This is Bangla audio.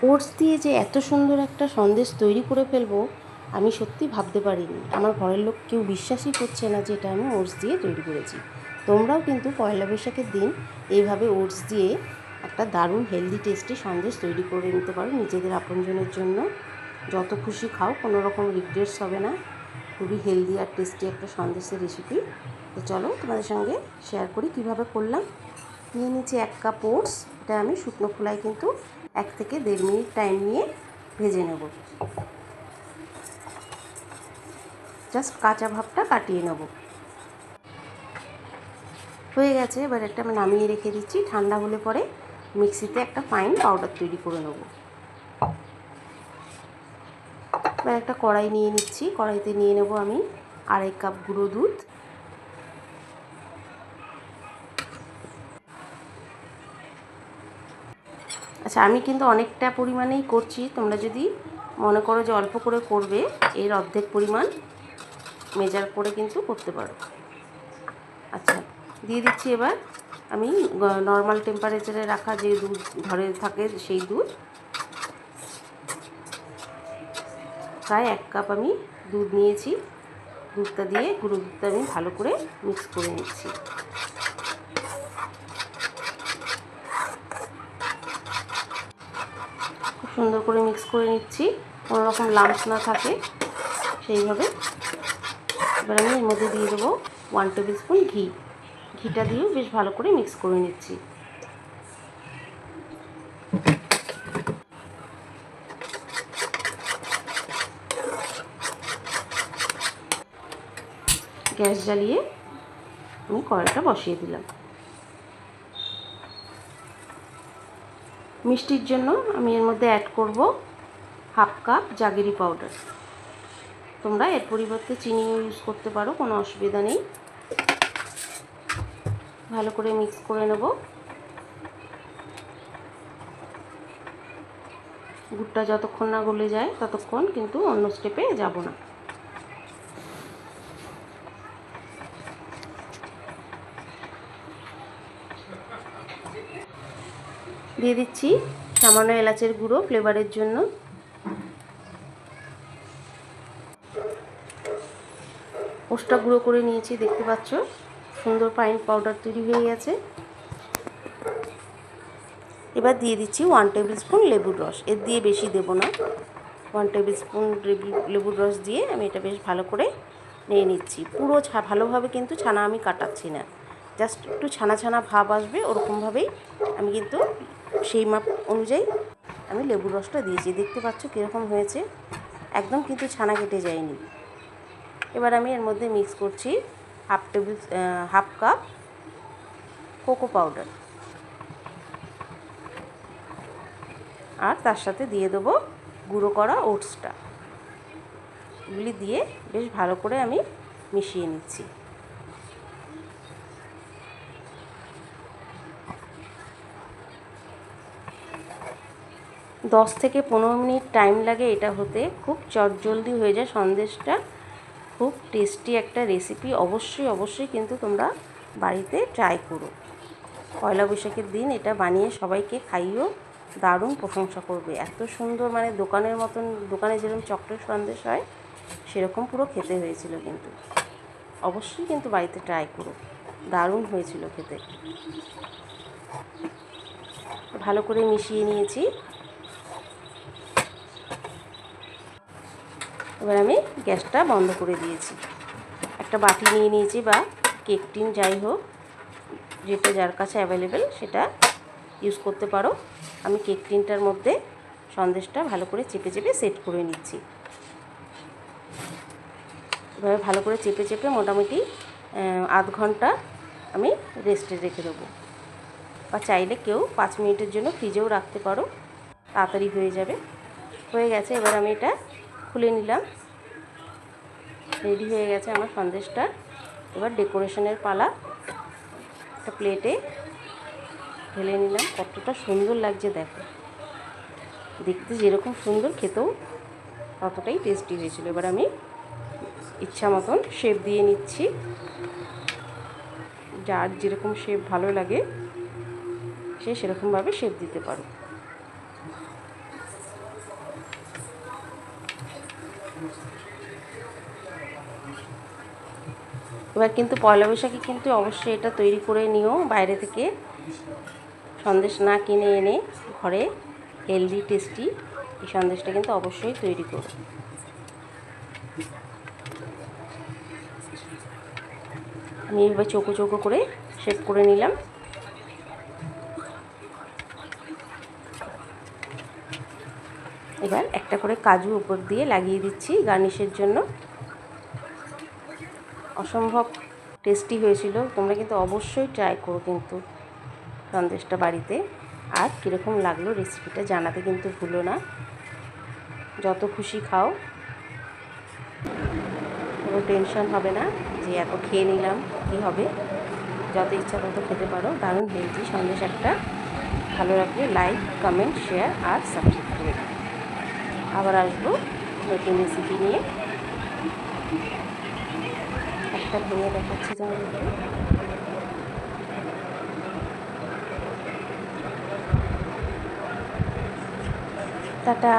ওটস দিয়ে যে এত সুন্দর একটা সন্দেশ তৈরি করে ফেলবো আমি সত্যি ভাবতে পারিনি। আমার ঘরের লোক কেউ বিশ্বাসই করছে না যে এটা আমি ওটস দিয়ে তৈরি করেছি। তোমরাও কিন্তু পয়লা বৈশাখের দিন এইভাবে ওটস দিয়ে একটা দারুণ হেলদি টেস্টি সন্দেশ তৈরি করে নিতে পারো নিজেদের আপনজনের জন্য। যত খুশি খাও, কোনো রকম রিগ্রেটস হবে না। খুবই হেলদি আর টেস্টি একটা সন্দেশের রেসিপি। তো চলো তোমাদের সঙ্গে শেয়ার করি কীভাবে করলাম। নিয়ে নিচ্ছি 1 কাপ ওটস। এটা আমি শুকনো খোলায় কিন্তু 1 থেকে 1.5 মিনিট টাইম নিয়ে ভেজে নেব। জাস্ট কাঁচা ভাবটা কাটিয়ে নেব। হয়ে গেছে, এবার একটা আমি নামিয়ে রেখে দিচ্ছি। ঠান্ডা হলে পরে মিক্সিতে একটা ফাইন পাউডার তৈরি করে নেব। এবার একটা কড়াই নিয়ে নিচ্ছি। কড়াইতে নিয়ে নেব আমি 2.5 কাপ গুঁড়ো দুধ। আচ্ছা, আমি কিন্তু অনেকটা পরিমাণেই করছি। তোমরা যদি মনে করো যে অল্প করে করবে, এর অর্ধেক পরিমাণ মেজার করে কিন্তু করতে পারো। আচ্ছা, দিয়ে দিচ্ছি এবার আমি নর্মাল টেম্পারেচারে রাখা যে দুধ ঘরে থাকে সেই দুধ। প্রায় 1 কাপ আমি দুধ নিয়েছি। দুধটা দিয়ে গুঁড়ো দুধটা আমি ভালো করে মিক্স করে নিচ্ছি। খুব সুন্দর করে মিক্স করে নিচ্ছি, কোনো রকম লাম্পস না থাকে সেইভাবে। এবার আমি এর মধ্যে দিয়ে দেবো 1 টেবিল স্পুন ঘি। ঘিটা দিয়েও বেশ ভালো করে মিক্স করে নিচ্ছি। গ্যাস জ্বালিয়ে আমি কড়াইটা বসিয়ে দিলাম। মিষ্টির জন্য আমি এর মধ্যে অ্যাড করব 1/2 কাপ জাগেরি পাউডার। তোমরা এর পরিবর্তে চিনিও ইউজ করতে পারো, কোনো অসুবিধা নেই। ভালো করে মিক্স করে নেব। গুড়টা যতক্ষণ না গলে যায় ততক্ষণ কিন্তু অন্য স্টেপে যাব না। দিয়ে দিচ্ছি সামান্য এলাচের গুঁড়ো ফ্লেভারের জন্য। ওটসটা গুঁড়ো করে নিয়েছি, দেখতে পাচ্ছ সুন্দর ফাইন পাউডার তৈরি হয়ে গেছে। এবার দিয়ে দিচ্ছি 1 টেবিল স্পুন লেবুর রস। এর দিয়ে বেশি দেব না। 1 টেবিল স্পুন লেবুর রস দিয়ে আমি এটা বেশ ভালো করে নিয়ে নিচ্ছি। পুরো ভালোভাবে কিন্তু ছানা আমি কাটাচ্ছি না, জাস্ট একটু ছানা ছানা ভাব আসবে ওরকমভাবেই আমি কিন্তু সেই মাপ অনুযায়ী আমি লেবুর রসটা দিয়েছি। দেখতে পাচ্ছ কীরকম হয়েছে, একদম কিন্তু ছানা কেটে যায়নি। এবার আমি এর মধ্যে মিক্স করছি 1/2 কাপ কোকো পাউডার, আর তার সাথে দিয়ে দেবো গুঁড়ো করা ওটসটা। এগুলি দিয়ে বেশ ভালো করে আমি মিশিয়ে নিচ্ছি। 10 থেকে 15 মিনিট টাইম লাগে এটা হতে। খুব চটজলদি হয়ে যায় সন্দেশটা। খুব টেস্টি একটা রেসিপি। অবশ্যই কিন্তু তোমরা বাড়িতে ট্রাই করো। পয়লা বৈশাখের দিন এটা বানিয়ে সবাইকে খাইও, দারুণ প্রশংসা করবে। এত সুন্দর, মানে দোকানের মতন, দোকানে যেরকম চকলেট সন্দেশ হয় সেরকম পুরো খেতে হয়েছিল। কিন্তু অবশ্যই কিন্তু বাড়িতে ট্রাই করো, দারুণ হয়েছিল খেতে। ভালো করে মিশিয়ে নিয়েছি। এবার আমি গ্যাসটা বন্ধ করে দিয়েছি। একটা বাটি নিয়ে নিয়েছি, বা কেক টিন যাই হোক, যেটা যার কাছে অ্যাভেলেবেল সেটা ইউজ করতে পারো। আমি কেক টিনটার মধ্যে সন্দেশটা ভালো করে চেপে চেপে সেট করে নিচ্ছি। এভাবে ভালো করে চেপে চেপে মোটামুটি আধ ঘন্টা আমি রেস্টে রেখে দেবো, বা চাইলে কেউ 5 মিনিটের জন্য ফ্রিজেও রাখতে পারো, তাড়াতাড়ি হয়ে যাবে। হয়ে গেছে, এবার আমি এটা খুলে নিলাম। রেডি হয়ে গেছে আমার সন্দেশটা। এবার ডেকোরেশনের পালা। একটা প্লেটে ঢেলে নিলাম। কতটা সুন্দর লাগছে দেখো, দেখতে যেরকম সুন্দর, খেতেও ততটাই টেস্টি হয়েছিল। এবার আমি ইচ্ছা মতন শেপ দিয়ে নিচ্ছি। যার যেরকম শেপ ভালো লাগে সে সেরকমভাবে শেপ দিতে পারো। এবার কিন্তু পয়লা বৈশাখে কিন্তু অবশ্যই এটা তৈরি করে নিও বাইরে থেকে সন্দেশ না কিনে এনে ঘরে হেলদি টেস্টি এই সন্দেশটা কিন্তু অবশ্যই তৈরি করো। আমি এবার চৌকো চৌকো করে শেপ করে নিলাম। এবার একটা করে কাজু উপর দিয়ে লাগিয়ে দিচ্ছি গার্নিশের জন্য। অসম্ভব টেস্টি হয়েছিল, তোমরা কিন্তু অবশ্যই ট্রাই করো কিন্তু সন্দেশটা বাড়িতে। আর কীরকম লাগলো রেসিপিটা জানাতে কিন্তু ভুলো না। যত খুশি খাও, কোনো টেনশন হবে না যে এত খেয়ে নিলাম কী হবে। যত ইচ্ছা তত খেতে পারো। দারুণ হেলদি সন্দেশ একটা। ভালো লাগলে লাইক, কমেন্ট, শেয়ার আর সাবস্ক্রাইব করে দিও। আবার আসবো নতুন রেসিপি নিয়ে। একটা ভেঙে দেখাচ্ছি তোমাদেরকে। টাটা।